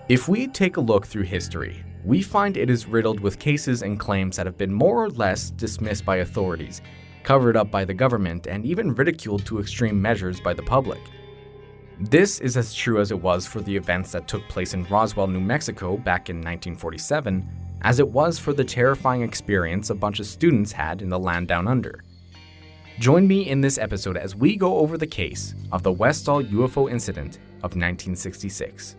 If we take a look through history, we find it is riddled with cases and claims that have been more or less dismissed by authorities, covered up by the government, and even ridiculed to extreme measures by the public. This is as true as it was for the events that took place in Roswell, New Mexico back in 1947, as it was for the terrifying experience a bunch of students had in the land down under. Join me in this episode as we go over the case of the Westall UFO Incident of 1966.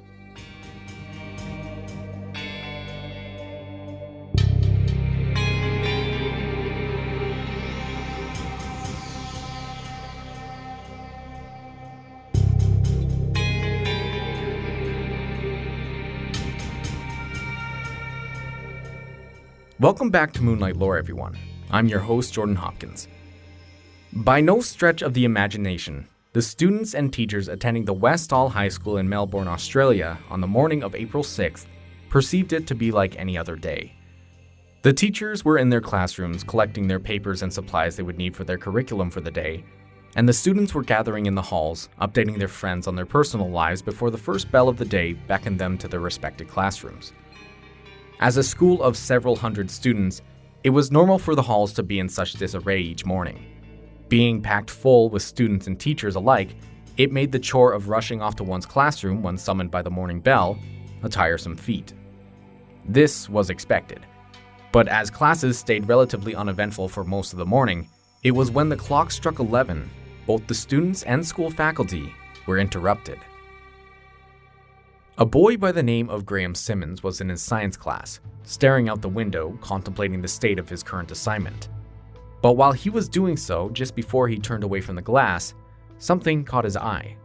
Welcome back to Moonlight Lore, everyone. I'm your host, Jordan Hopkins. By no stretch of the imagination, the students and teachers attending the Westall High School in Melbourne, Australia on the morning of April 6th perceived it to be like any other day. The teachers were in their classrooms collecting their papers and supplies they would need for their curriculum for the day, and the students were gathering in the halls, updating their friends on their personal lives before the first bell of the day beckoned them to their respective classrooms. As a school of several hundred students, it was normal for the halls to be in such disarray each morning. Being packed full with students and teachers alike, it made the chore of rushing off to one's classroom when summoned by the morning bell a tiresome feat. This was expected, but as classes stayed relatively uneventful for most of the morning, it was when the clock struck 11, both the students and school faculty were interrupted. A boy by the name of Graham Simmons was in his science class, staring out the window, contemplating the state of his current assignment. But while he was doing so, just before he turned away from the glass, something caught his eye.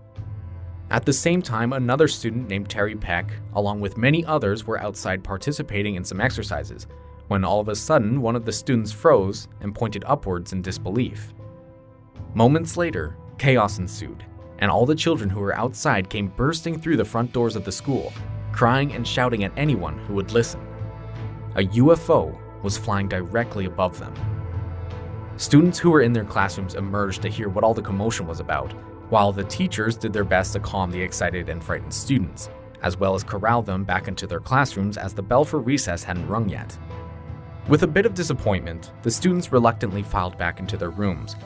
At the same time, another student named Terry Peck, along with many others, were outside participating in some exercises, when all of a sudden one of the students froze and pointed upwards in disbelief. Moments later, chaos ensued, and all the children who were outside came bursting through the front doors of the school, crying and shouting at anyone who would listen. A UFO was flying directly above them. Students who were in their classrooms emerged to hear what all the commotion was about, while the teachers did their best to calm the excited and frightened students, as well as corral them back into their classrooms as the bell for recess hadn't rung yet. With a bit of disappointment, the students reluctantly filed back into their rooms,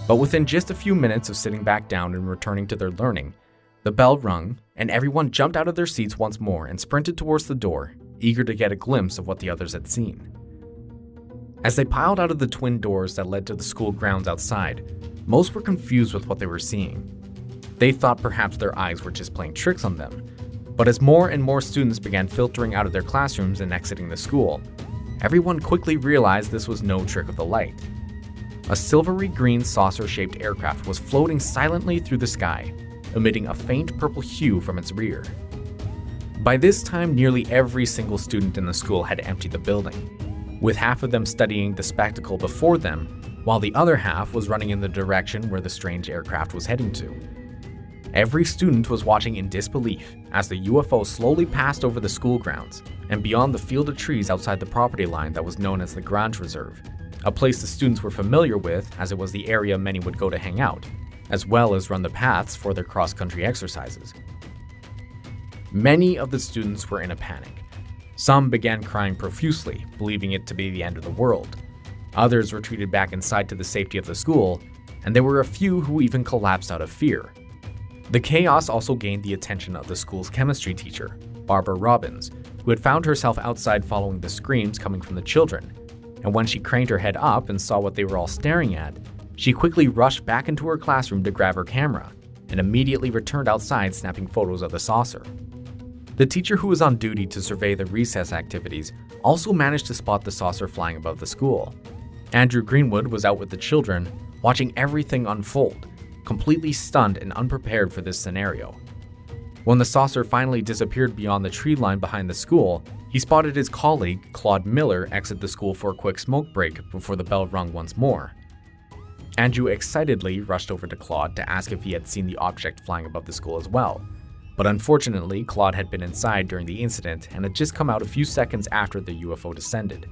but within just a few minutes of sitting back down and returning to their learning, the bell rung and everyone jumped out of their seats once more and sprinted towards the door, eager to get a glimpse of what the others had seen. As they piled out of the twin doors that led to the school grounds outside, most were confused with what they were seeing. They thought perhaps their eyes were just playing tricks on them, but as more and more students began filtering out of their classrooms and exiting the school, everyone quickly realized this was no trick of the light. A silvery green saucer-shaped aircraft was floating silently through the sky, emitting a faint purple hue from its rear. By this time, nearly every single student in the school had emptied the building, with half of them studying the spectacle before them, while the other half was running in the direction where the strange aircraft was heading to. Every student was watching in disbelief as the UFO slowly passed over the school grounds and beyond the field of trees outside the property line that was known as the Grange Reserve, a place the students were familiar with as it was the area many would go to hang out, as well as run the paths for their cross-country exercises. Many of the students were in a panic. Some began crying profusely, believing it to be the end of the world. Others retreated back inside to the safety of the school, and there were a few who even collapsed out of fear. The chaos also gained the attention of the school's chemistry teacher, Barbara Robbins, who had found herself outside following the screams coming from the children. And when she craned her head up and saw what they were all staring at, she quickly rushed back into her classroom to grab her camera and immediately returned outside snapping photos of the saucer. The teacher who was on duty to survey the recess activities also managed to spot the saucer flying above the school. Andrew Greenwood was out with the children, watching everything unfold, completely stunned and unprepared for this scenario. When the saucer finally disappeared beyond the tree line behind the school, he spotted his colleague, Claude Miller, exit the school for a quick smoke break before the bell rung once more. Andrew excitedly rushed over to Claude to ask if he had seen the object flying above the school as well. But unfortunately, Claude had been inside during the incident and had just come out a few seconds after the UFO descended.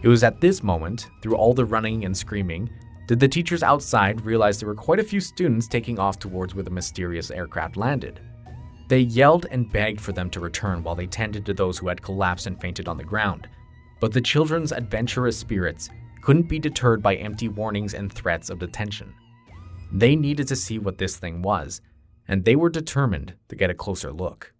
It was at this moment, through all the running and screaming, did the teachers outside realize there were quite a few students taking off towards where the mysterious aircraft landed. They yelled and begged for them to return while they tended to those who had collapsed and fainted on the ground. But the children's adventurous spirits couldn't be deterred by empty warnings and threats of detention. They needed to see what this thing was, and they were determined to get a closer look.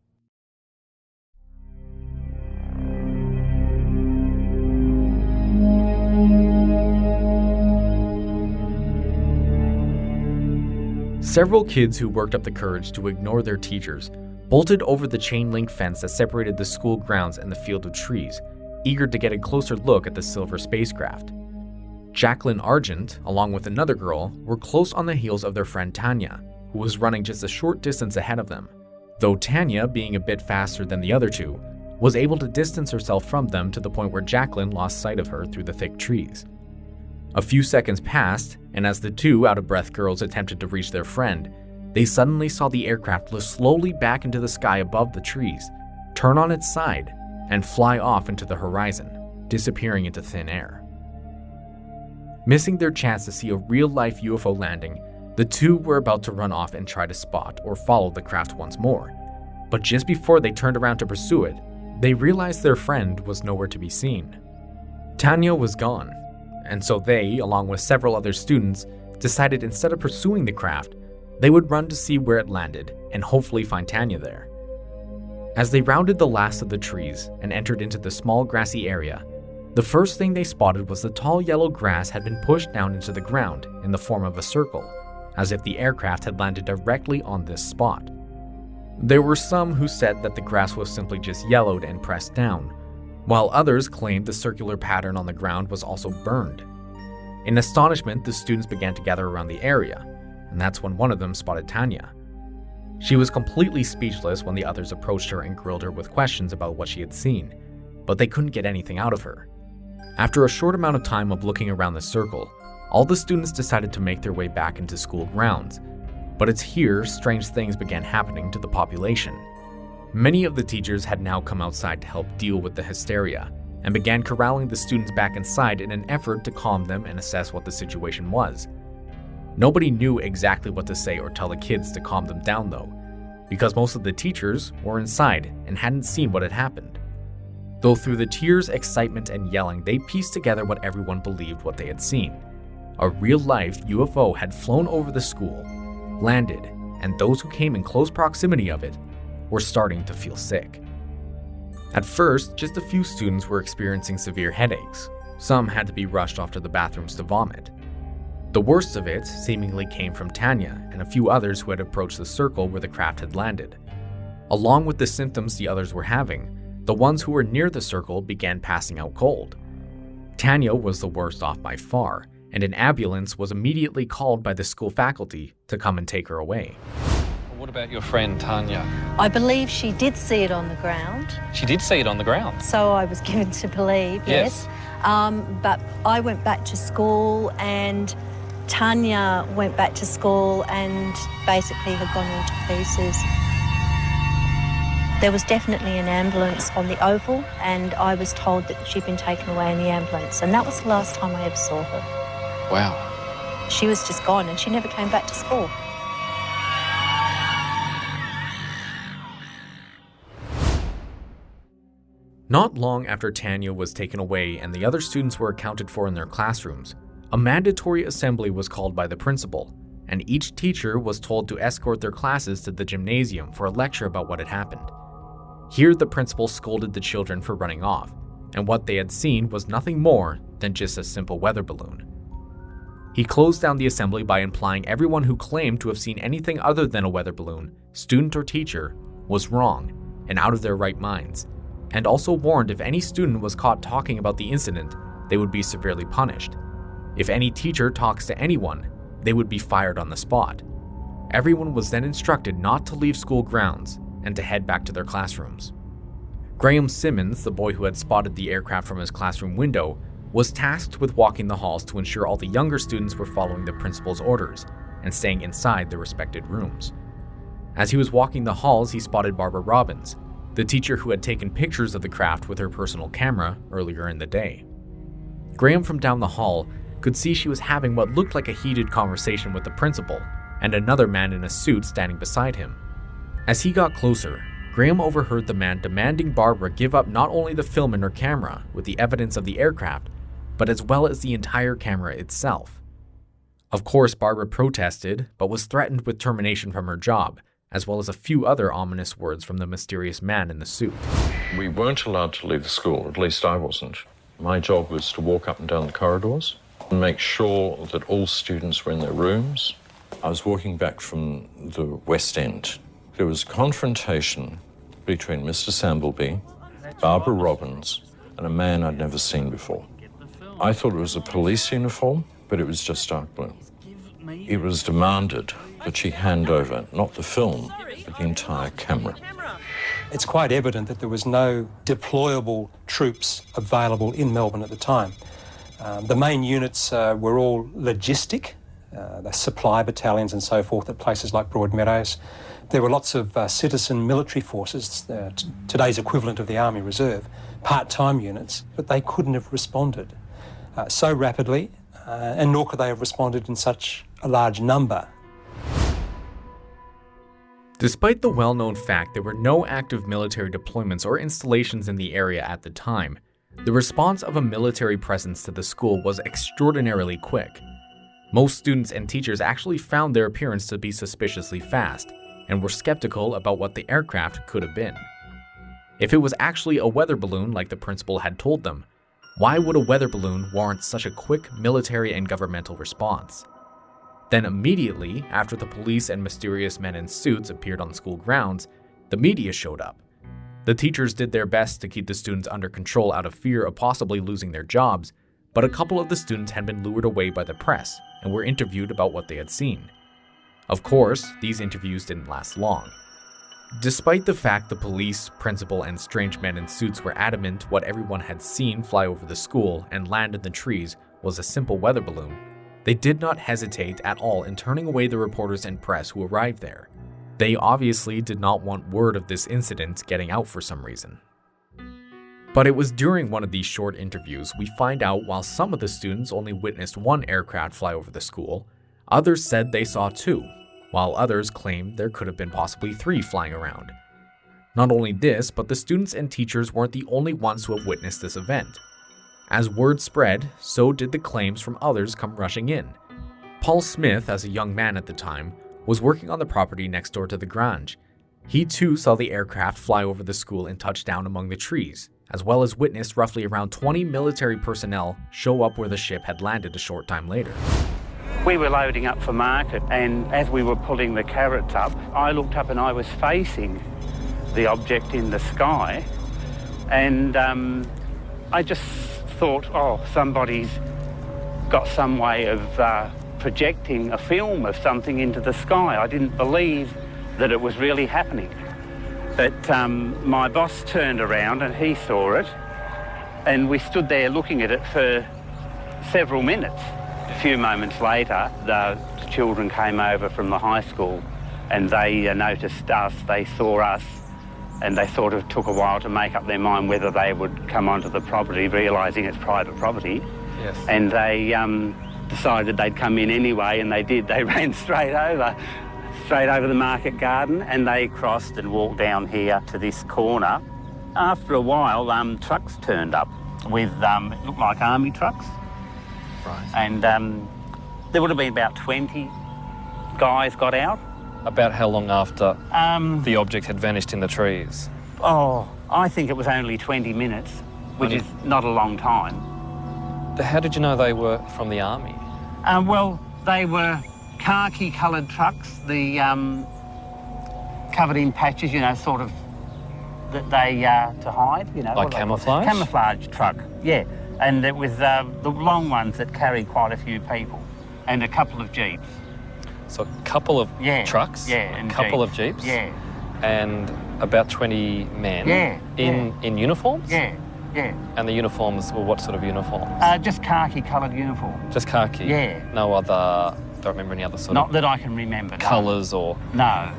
Several kids who worked up the courage to ignore their teachers bolted over the chain-link fence that separated the school grounds and the field of trees, eager to get a closer look at the silver spacecraft. Jacqueline Argent, along with another girl, were close on the heels of their friend Tanya, who was running just a short distance ahead of them, though Tanya, being a bit faster than the other two, was able to distance herself from them to the point where Jacqueline lost sight of her through the thick trees. A few seconds passed, and as the two out-of-breath girls attempted to reach their friend, they suddenly saw the aircraft lift slowly back into the sky above the trees, turn on its side, and fly off into the horizon, disappearing into thin air. Missing their chance to see a real-life UFO landing, the two were about to run off and try to spot or follow the craft once more. But just before they turned around to pursue it, they realized their friend was nowhere to be seen. Tanya was gone, and so they, along with several other students, decided instead of pursuing the craft, they would run to see where it landed and hopefully find Tanya there. As they rounded the last of the trees and entered into the small grassy area, the first thing they spotted was the tall yellow grass had been pushed down into the ground in the form of a circle, as if the aircraft had landed directly on this spot. There were some who said that the grass was simply just yellowed and pressed down, while others claimed the circular pattern on the ground was also burned. In astonishment, the students began to gather around the area, and that's when one of them spotted Tanya. She was completely speechless when the others approached her and grilled her with questions about what she had seen, but they couldn't get anything out of her. After a short amount of time of looking around the circle, all the students decided to make their way back into school grounds, but it's here strange things began happening to the population. Many of the teachers had now come outside to help deal with the hysteria and began corralling the students back inside in an effort to calm them and assess what the situation was. Nobody knew exactly what to say or tell the kids to calm them down though, because most of the teachers were inside and hadn't seen what had happened. Though through the tears, excitement, and yelling, they pieced together what everyone believed what they had seen. A real-life UFO had flown over the school, landed, and those who came in close proximity of it were starting to feel sick. At first, just a few students were experiencing severe headaches. Some had to be rushed off to the bathrooms to vomit. The worst of it seemingly came from Tanya and a few others who had approached the circle where the craft had landed. Along with the symptoms the others were having, the ones who were near the circle began passing out cold. Tanya was the worst off by far, and an ambulance was immediately called by the school faculty to come and take her away. What about your friend Tanya? I believe she did see it on the ground. She did see it on the ground? So I was given to believe, yes. But I went back to school and Tanya went back to school and basically had gone all to pieces. There was definitely an ambulance on the oval and I was told that she'd been taken away in the ambulance, and that was the last time I ever saw her. Wow. She was just gone and she never came back to school. Not long after Tanya was taken away and the other students were accounted for in their classrooms, a mandatory assembly was called by the principal, and each teacher was told to escort their classes to the gymnasium for a lecture about what had happened. Here, the principal scolded the children for running off, and what they had seen was nothing more than just a simple weather balloon. He closed down the assembly by implying everyone who claimed to have seen anything other than a weather balloon, student or teacher, was wrong and out of their right minds, and also warned if any student was caught talking about the incident, they would be severely punished. If any teacher talks to anyone, they would be fired on the spot. Everyone was then instructed not to leave school grounds and to head back to their classrooms. Graham Simmons, the boy who had spotted the aircraft from his classroom window, was tasked with walking the halls to ensure all the younger students were following the principal's orders and staying inside their respected rooms. As he was walking the halls, he spotted Barbara Robbins, the teacher who had taken pictures of the craft with her personal camera earlier in the day. Graham from down the hall could see she was having what looked like a heated conversation with the principal and another man in a suit standing beside him. As he got closer, Graham overheard the man demanding Barbara give up not only the film in her camera with the evidence of the aircraft, but as well as the entire camera itself. Of course, Barbara protested, but was threatened with termination from her job, as well as a few other ominous words from the mysterious man in the suit. We weren't allowed to leave the school, at least I wasn't. My job was to walk up and down the corridors and make sure that all students were in their rooms. I was walking back from the West End. There was a confrontation between Mr. Sambleby, Barbara Robbins, and a man I'd never seen before. I thought it was a police uniform, but it was just dark blue. It was demanded that she hand over not the film, but the entire camera. It's quite evident that there was no deployable troops available in Melbourne at the time. The main units were all logistic, the supply battalions and so forth at places like Broadmeadows. There were lots of citizen military forces, today's equivalent of the Army Reserve, part-time units, but they couldn't have responded so rapidly, and nor could they have responded in such a large number. Despite the well-known fact there were no active military deployments or installations in the area at the time, the response of a military presence to the school was extraordinarily quick. Most students and teachers actually found their appearance to be suspiciously fast, and were skeptical about what the aircraft could have been. If it was actually a weather balloon like the principal had told them, why would a weather balloon warrant such a quick military and governmental response? Then immediately after the police and mysterious men in suits appeared on school grounds, the media showed up. The teachers did their best to keep the students under control out of fear of possibly losing their jobs, but a couple of the students had been lured away by the press and were interviewed about what they had seen. Of course, these interviews didn't last long. Despite the fact the police, principal, and strange men in suits were adamant what everyone had seen fly over the school and land in the trees was a simple weather balloon, they did not hesitate at all in turning away the reporters and press who arrived there. They obviously did not want word of this incident getting out for some reason. But it was during one of these short interviews we find out while some of the students only witnessed one aircraft fly over the school, others said they saw two, while others claimed there could have been possibly three flying around. Not only this, but the students and teachers weren't the only ones who have witnessed this event. As word spread, so did the claims from others come rushing in. Paul Smith, as a young man at the time, was working on the property next door to the Grange. He too saw the aircraft fly over the school and touch down among the trees, as well as witnessed roughly around 20 military personnel show up where the ship had landed a short time later. We were loading up for market, and as we were pulling the carrots up, I looked up and I was facing the object in the sky, and I just thought, oh, somebody's got some way of projecting a film of something into the sky. I didn't believe that it was really happening. But my boss turned around and he saw it, and we stood there looking at it for several minutes. A few moments later, the children came over from the high school and they noticed us, they saw us, and they sort of took a while to make up their mind whether they would come onto the property, realising it's private property. Yes. And they decided they'd come in anyway, and they did. They ran straight over the market garden, and they crossed and walked down here to this corner. After a while, trucks turned up with, it looked like army trucks. Right. And there would have been about 20 guys got out. About how long after the object had vanished in the trees? Oh, I think it was only 20 minutes, which is not a long time. How did you know they were from the army? Well, they were khaki-coloured trucks, the covered in patches, you know, sort of that they to hide, you know. Like camouflage? Camouflage truck, yeah. And it was the long ones that carried quite a few people, and a couple of jeeps. So a couple of trucks, and a couple of jeeps, and about 20 men in uniforms? Yeah. And the uniforms were what sort of uniforms? Just khaki-coloured uniforms. Just khaki? Yeah. No other, don't remember any other sort Not of... that I can remember, colours or... No.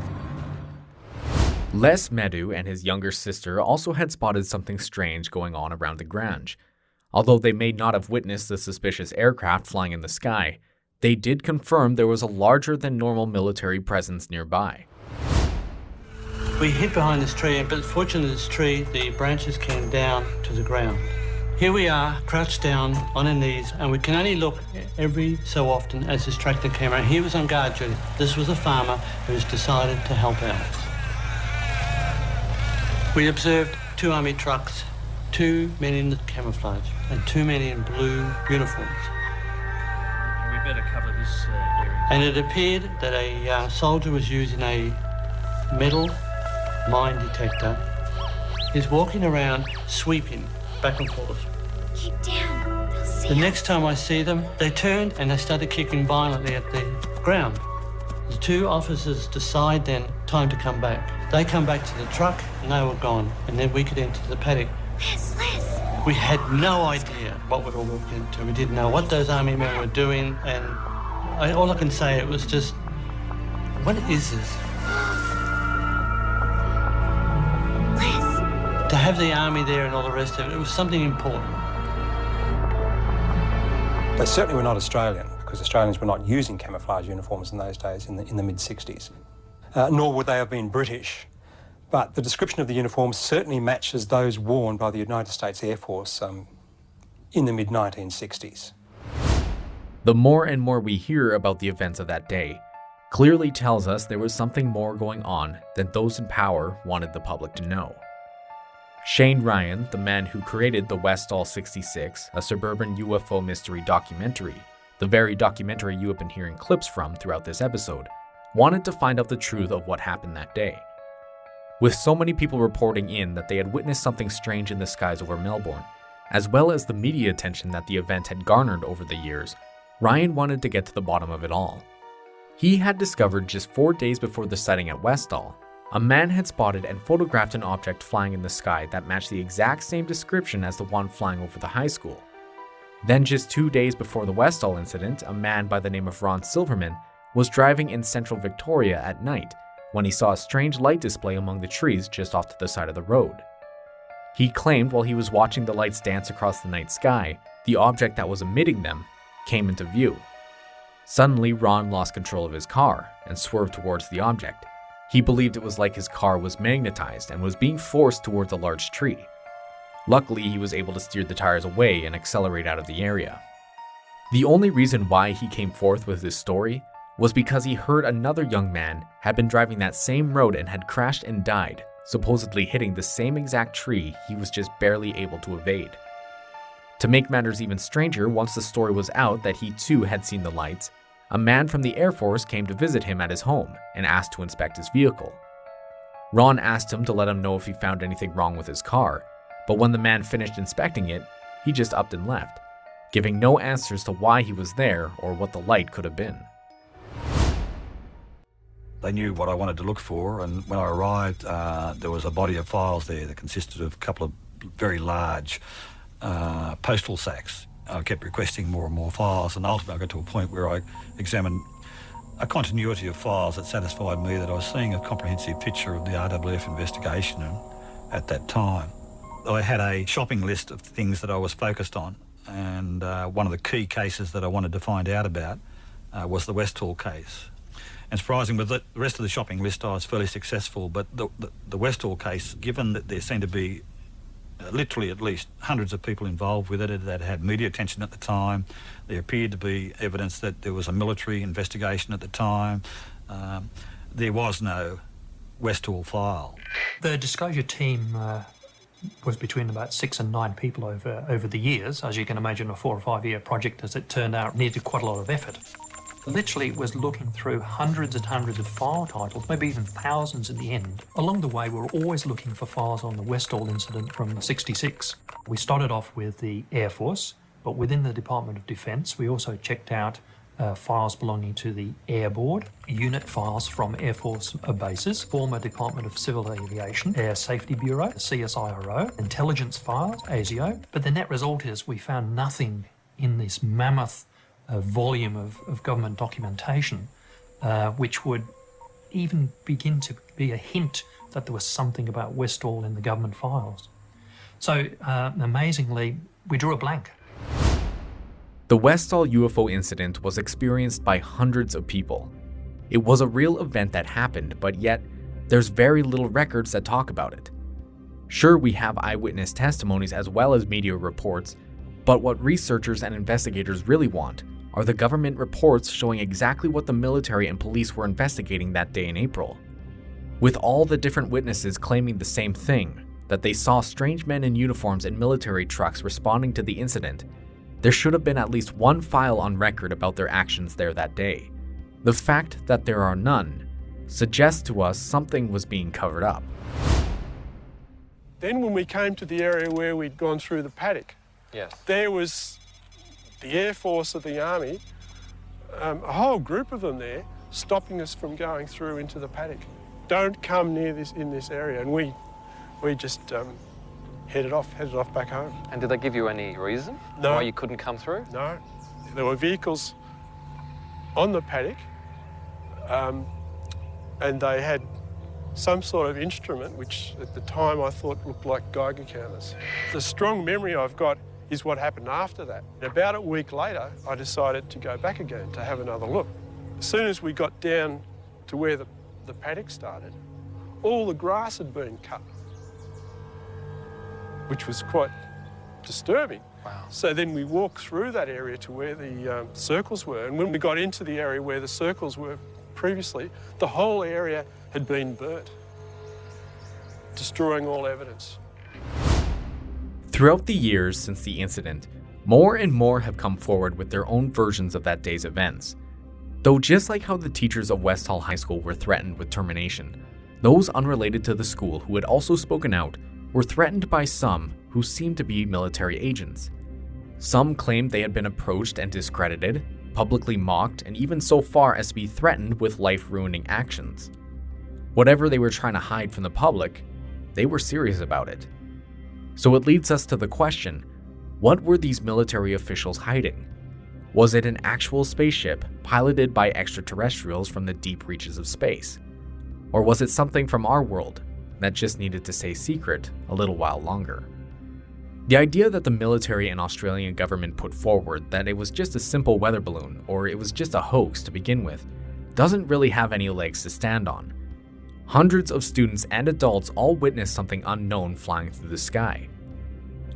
Les Medu and his younger sister also had spotted something strange going on around the Grange. Although they may not have witnessed the suspicious aircraft flying in the sky, they did confirm there was a larger than normal military presence nearby. We hid behind this tree, but fortunately this tree, the branches came down to the ground. Here we are, crouched down on our knees, and we can only look every so often as this tractor came around. He was on guard duty. This was a farmer who's decided to help out. We observed 2 army trucks, 2 men in camouflage, and 2 men in blue uniforms. We better cover this area. And it appeared that a soldier was using a metal mine detector. He's walking around, sweeping back and forth. Keep down. They'll see The us. next time I see them, they turned and they started kicking violently at the ground. The 2 officers decide then, time to come back. They come back to the truck and they were gone, and then we could enter the paddock. Les. We had no idea what we were walking into. We didn't know what those army men were doing, and all I can say, it was just, what is this? Les. To have the army there and all the rest of it, it was something important. They certainly were not Australian, because Australians were not using camouflage uniforms in those days, in the mid-60s. Nor would they have been British. But the description of the uniforms certainly matches those worn by the United States Air Force in the mid-1960s. The more and more we hear about the events of that day, clearly tells us there was something more going on than those in power wanted the public to know. Shane Ryan, the man who created the Westall 66, a suburban UFO mystery documentary, the very documentary you have been hearing clips from throughout this episode, wanted to find out the truth of what happened that day. With so many people reporting in that they had witnessed something strange in the skies over Melbourne, as well as the media attention that the event had garnered over the years, Ryan wanted to get to the bottom of it all. He had discovered just 4 days before the sighting at Westall, a man had spotted and photographed an object flying in the sky that matched the exact same description as the one flying over the high school. Then just 2 days before the Westall incident, a man by the name of Ron Silverman was driving in central Victoria at night when he saw a strange light display among the trees just off to the side of the road. He claimed while he was watching the lights dance across the night sky, the object that was emitting them came into view. Suddenly, Ron lost control of his car and swerved towards the object. He believed it was like his car was magnetized and was being forced towards a large tree. Luckily, he was able to steer the tires away and accelerate out of the area. The only reason why he came forth with this story was because he heard another young man had been driving that same road and had crashed and died, supposedly hitting the same exact tree he was just barely able to evade. To make matters even stranger, once the story was out that he too had seen the lights, a man from the Air Force came to visit him at his home and asked to inspect his vehicle. Ron asked him to let him know if he found anything wrong with his car, but when the man finished inspecting it, he just upped and left, giving no answers to why he was there or what the light could have been. They knew what I wanted to look for, and when I arrived, there was a body of files there that consisted of a couple of very large postal sacks. I kept requesting more and more files, and ultimately I got to a point where I examined a continuity of files that satisfied me that I was seeing a comprehensive picture of the RWF investigation at that time. I had a shopping list of things that I was focused on, and one of the key cases that I wanted to find out about was the Westall case. And surprising, with the rest of the shopping list, I was fairly successful, but the Westall case, given that there seemed to be literally at least hundreds of people involved with it that had media attention at the time, there appeared to be evidence that there was a military investigation at the time, there was no Westall file. The disclosure team was between about 6 and 9 people over the years. As you can imagine, a 4 or 5 year project, as it turned out, needed quite a lot of effort. Literally was looking through hundreds and hundreds of file titles, maybe even thousands in the end. Along the way, we were always looking for files on the Westall incident from '66. We started off with the Air Force, but within the Department of Defence, we also checked out files belonging to the Air Board, unit files from Air Force bases, former Department of Civil Aviation, Air Safety Bureau, CSIRO, intelligence files, ASIO. But the net result is we found nothing in this mammoth volume of government documentation, which would even begin to be a hint that there was something about Westall in the government files. So amazingly, we drew a blank. The Westall UFO incident was experienced by hundreds of people. It was a real event that happened, but yet there's very little records that talk about it. Sure, we have eyewitness testimonies as well as media reports, but what researchers and investigators really want are the government reports showing exactly what the military and police were investigating that day in April. With all the different witnesses claiming the same thing, that they saw strange men in uniforms and military trucks responding to the incident, there should have been at least one file on record about their actions there that day. The fact that there are none suggests to us something was being covered up. Then when we came to the area where we'd gone through the paddock, Yes. there was the Air Force of the Army, a whole group of them there, stopping us from going through into the paddock. Don't come near this in this area, and we just headed off back home. And did they give you any reason No. why you couldn't come through? No, there were vehicles on the paddock, and they had some sort of instrument which at the time I thought looked like Geiger counters. The strong memory I've got is what happened after that. About a week later, I decided to go back again to have another look. As soon as we got down to where the paddock started, all the grass had been cut, which was quite disturbing. Wow. So then we walked through that area to where the circles were, and when we got into the area where the circles were previously, the whole area had been burnt, destroying all evidence. Throughout the years since the incident, more and more have come forward with their own versions of that day's events. Though just like how the teachers of Westall High School were threatened with termination, those unrelated to the school who had also spoken out were threatened by some who seemed to be military agents. Some claimed they had been approached and discredited, publicly mocked, and even so far as to be threatened with life-ruining actions. Whatever they were trying to hide from the public, they were serious about it. So it leads us to the question, what were these military officials hiding? Was it an actual spaceship piloted by extraterrestrials from the deep reaches of space? Or was it something from our world that just needed to stay secret a little while longer? The idea that the military and Australian government put forward that it was just a simple weather balloon or it was just a hoax to begin with doesn't really have any legs to stand on. Hundreds of students and adults all witnessed something unknown flying through the sky.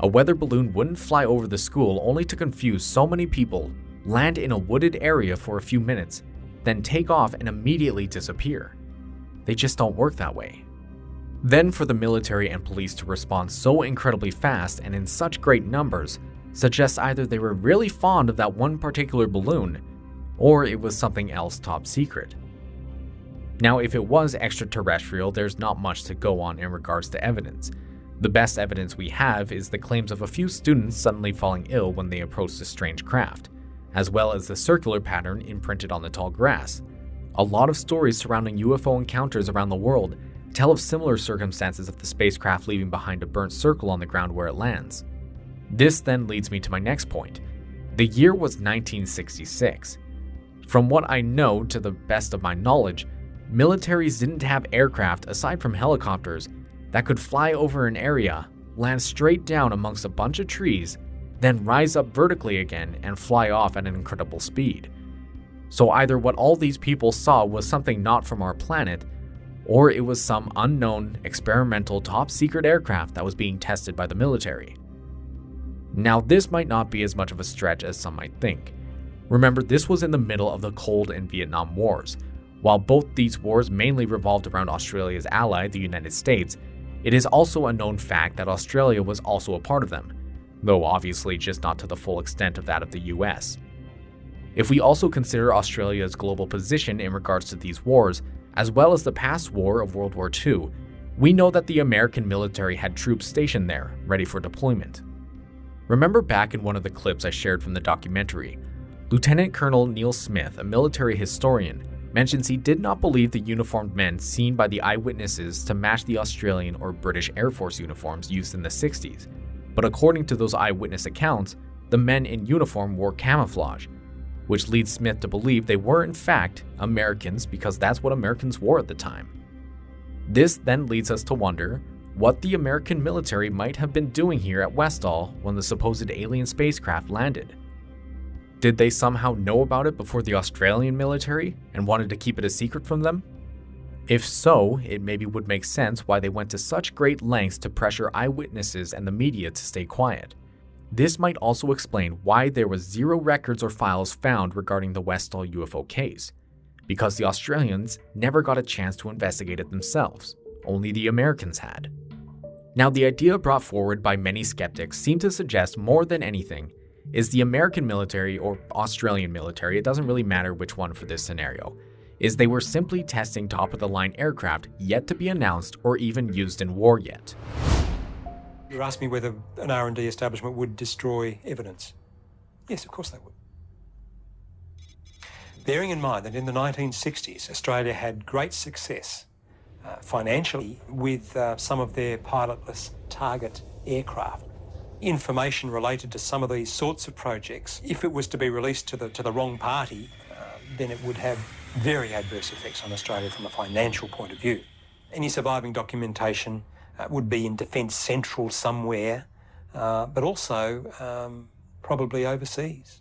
A weather balloon wouldn't fly over the school only to confuse so many people, land in a wooded area for a few minutes, then take off and immediately disappear. They just don't work that way. Then for the military and police to respond so incredibly fast and in such great numbers suggests either they were really fond of that one particular balloon, or it was something else top secret. Now, if it was extraterrestrial, there's not much to go on in regards to evidence. The best evidence we have is the claims of a few students suddenly falling ill when they approached the strange craft, as well as the circular pattern imprinted on the tall grass. A lot of stories surrounding UFO encounters around the world tell of similar circumstances of the spacecraft leaving behind a burnt circle on the ground where it lands. This then leads me to my next point. The year was 1966. From what I know, to the best of my knowledge, militaries didn't have aircraft aside from helicopters that could fly over an area, land straight down amongst a bunch of trees, then rise up vertically again and fly off at an incredible speed. So either what all these people saw was something not from our planet, or it was some unknown, experimental, top-secret aircraft that was being tested by the military. Now, this might not be as much of a stretch as some might think. Remember, this was in the middle of the Cold and Vietnam Wars. While both these wars mainly revolved around Australia's ally, the United States, it is also a known fact that Australia was also a part of them, though obviously just not to the full extent of that of the US. If we also consider Australia's global position in regards to these wars, as well as the past war of World War II, we know that the American military had troops stationed there, ready for deployment. Remember back in one of the clips I shared from the documentary, Lieutenant Colonel Neil Smith, a military historian, mentions he did not believe the uniformed men seen by the eyewitnesses to match the Australian or British Air Force uniforms used in the 60s, but according to those eyewitness accounts, the men in uniform wore camouflage, which leads Smith to believe they were in fact Americans because that's what Americans wore at the time. This then leads us to wonder what the American military might have been doing here at Westall when the supposed alien spacecraft landed. Did they somehow know about it before the Australian military and wanted to keep it a secret from them? If so, it maybe would make sense why they went to such great lengths to pressure eyewitnesses and the media to stay quiet. This might also explain why there was zero records or files found regarding the Westall UFO case, because the Australians never got a chance to investigate it themselves, only the Americans had. Now, the idea brought forward by many skeptics seemed to suggest more than anything is the American military or Australian military, it doesn't really matter which one for this scenario, is they were simply testing top-of-the-line aircraft yet to be announced or even used in war yet. You asked me whether an R&D establishment would destroy evidence. Yes, of course they would. Bearing in mind that in the 1960s, Australia had great success financially with some of their pilotless target aircraft. Information related to some of these sorts of projects, if it was to be released to the wrong party, then it would have very adverse effects on Australia from a financial point of view. Any surviving documentation would be in Defence Central somewhere, but also probably overseas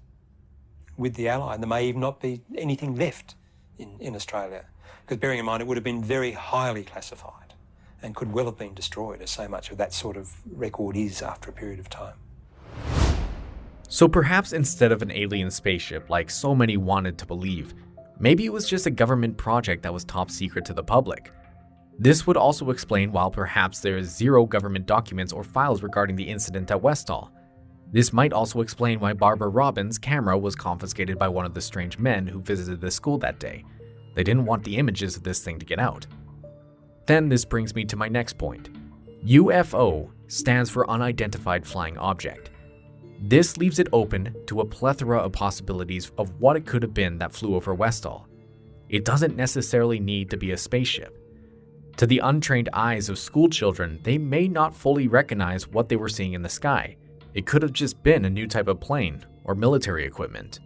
with the Ally. And there may even not be anything left in Australia, because bearing in mind it would have been very highly classified and could well have been destroyed, as so much of that sort of record is after a period of time. So perhaps instead of an alien spaceship like so many wanted to believe, maybe it was just a government project that was top secret to the public. This would also explain why perhaps there is zero government documents or files regarding the incident at Westall. This might also explain why Barbara Robin's camera was confiscated by one of the strange men who visited the school that day. They didn't want the images of this thing to get out. Then this brings me to my next point. UFO stands for Unidentified Flying Object. This leaves it open to a plethora of possibilities of what it could have been that flew over Westall. It doesn't necessarily need to be a spaceship. To the untrained eyes of school children, they may not fully recognize what they were seeing in the sky. It could have just been a new type of plane or military equipment.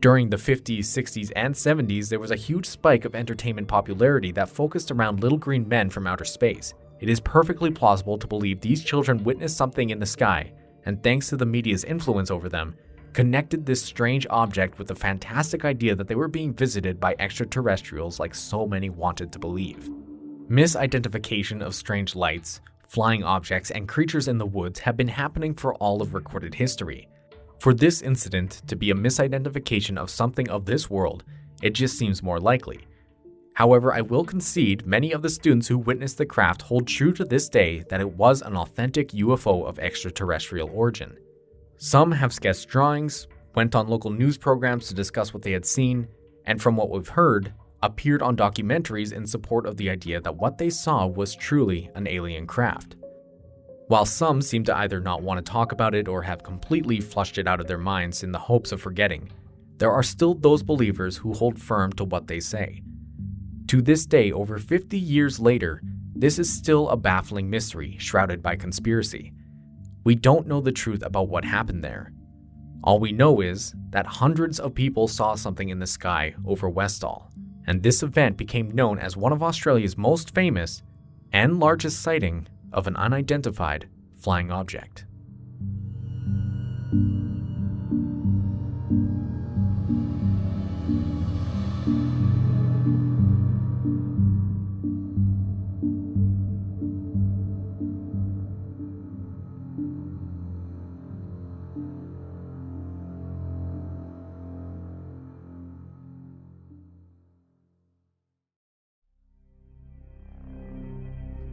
During the 50s, 60s, and 70s, there was a huge spike of entertainment popularity that focused around little green men from outer space. It is perfectly plausible to believe these children witnessed something in the sky, and thanks to the media's influence over them, connected this strange object with the fantastic idea that they were being visited by extraterrestrials like so many wanted to believe. Misidentification of strange lights, flying objects, and creatures in the woods have been happening for all of recorded history. For this incident to be a misidentification of something of this world, it just seems more likely. However, I will concede many of the students who witnessed the craft hold true to this day that it was an authentic UFO of extraterrestrial origin. Some have sketched drawings, went on local news programs to discuss what they had seen, and from what we've heard, appeared on documentaries in support of the idea that what they saw was truly an alien craft. While some seem to either not want to talk about it or have completely flushed it out of their minds in the hopes of forgetting, there are still those believers who hold firm to what they say. To this day, over 50 years later, this is still a baffling mystery shrouded by conspiracy. We don't know the truth about what happened there. All we know is that hundreds of people saw something in the sky over Westall, and this event became known as one of Australia's most famous and largest sighting of an unidentified flying object.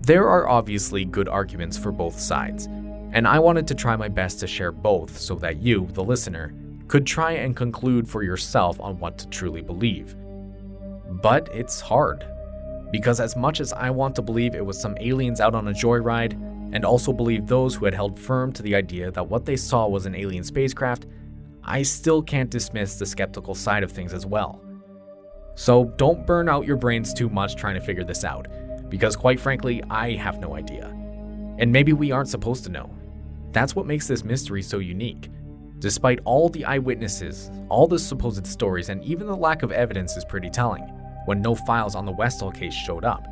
There are obviously good arguments for both sides, and I wanted to try my best to share both so that you, the listener, could try and conclude for yourself on what to truly believe. But it's hard, because as much as I want to believe it was some aliens out on a joyride, and also believe those who had held firm to the idea that what they saw was an alien spacecraft, I still can't dismiss the skeptical side of things as well. So don't burn out your brains too much trying to figure this out, because quite frankly, I have no idea. And maybe we aren't supposed to know. That's what makes this mystery so unique. Despite all the eyewitnesses, all the supposed stories, and even the lack of evidence is pretty telling, when no files on the Westall case showed up,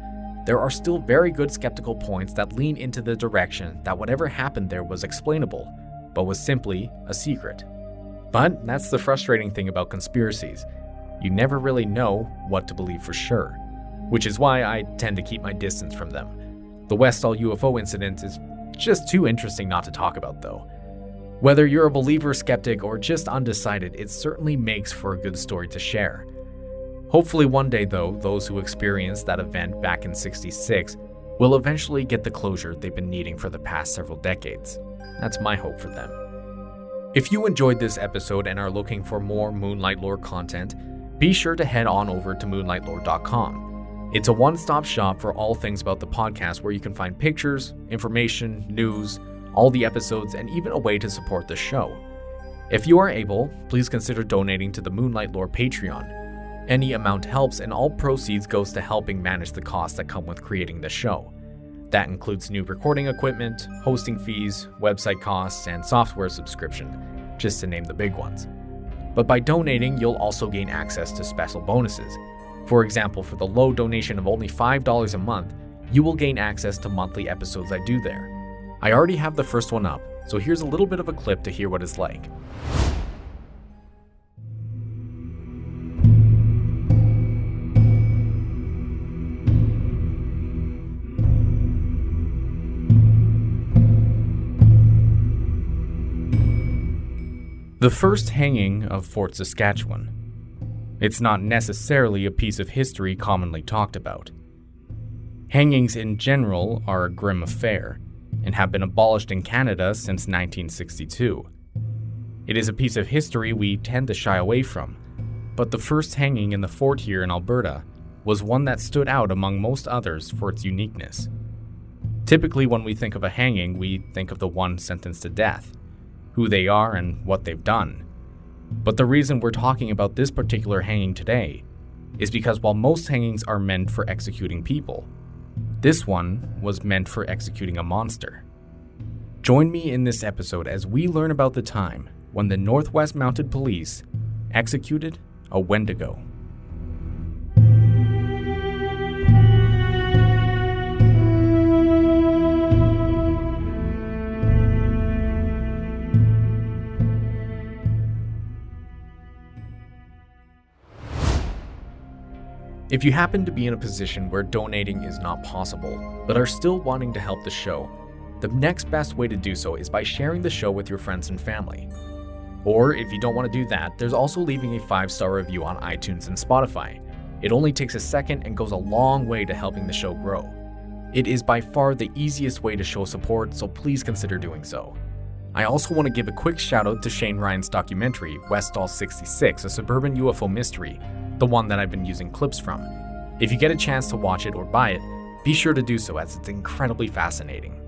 there are still very good skeptical points that lean into the direction that whatever happened there was explainable, but was simply a secret. But that's the frustrating thing about conspiracies. You never really know what to believe for sure. which is why I tend to keep my distance from them. The Westall UFO incident is just too interesting not to talk about, though. Whether you're a believer, skeptic, or just undecided, it certainly makes for a good story to share. Hopefully one day, though, those who experienced that event back in '66 will eventually get the closure they've been needing for the past several decades. That's my hope for them. If you enjoyed this episode and are looking for more Moonlight Lore content, be sure to head on over to moonlightlore.com. It's a one-stop shop for all things about the podcast, where you can find pictures, information, news, all the episodes, and even a way to support the show. If you are able, please consider donating to the Moonlight Lore Patreon. Any amount helps, and all proceeds goes to helping manage the costs that come with creating the show. That includes new recording equipment, hosting fees, website costs, and software subscription, just to name the big ones. But by donating, you'll also gain access to special bonuses. For example, for the low donation of only $5 a month, you will gain access to monthly episodes I do there. I already have the first one up, so here's a little bit of a clip to hear what it's like. The first hanging of Fort Saskatchewan. It's not necessarily a piece of history commonly talked about. Hangings in general are a grim affair and have been abolished in Canada since 1962. It is a piece of history we tend to shy away from, but the first hanging in the fort here in Alberta was one that stood out among most others for its uniqueness. Typically, when we think of a hanging, we think of the one sentenced to death, who they are and what they've done. But the reason we're talking about this particular hanging today is because while most hangings are meant for executing people, this one was meant for executing a monster. Join me in this episode as we learn about the time when the Northwest Mounted Police executed a Wendigo. If you happen to be in a position where donating is not possible, but are still wanting to help the show, the next best way to do so is by sharing the show with your friends and family. Or if you don't want to do that, there's also leaving a 5-star review on iTunes and Spotify. It only takes a second and goes a long way to helping the show grow. It is by far the easiest way to show support, so please consider doing so. I also want to give a quick shout out to Shane Ryan's documentary, Westall 66, a suburban UFO mystery, the one that I've been using clips from. If you get a chance to watch it or buy it, be sure to do so, as it's incredibly fascinating.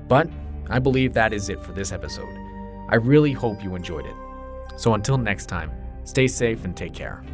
But I believe that is it for this episode. I really hope you enjoyed it. So until next time, stay safe and take care.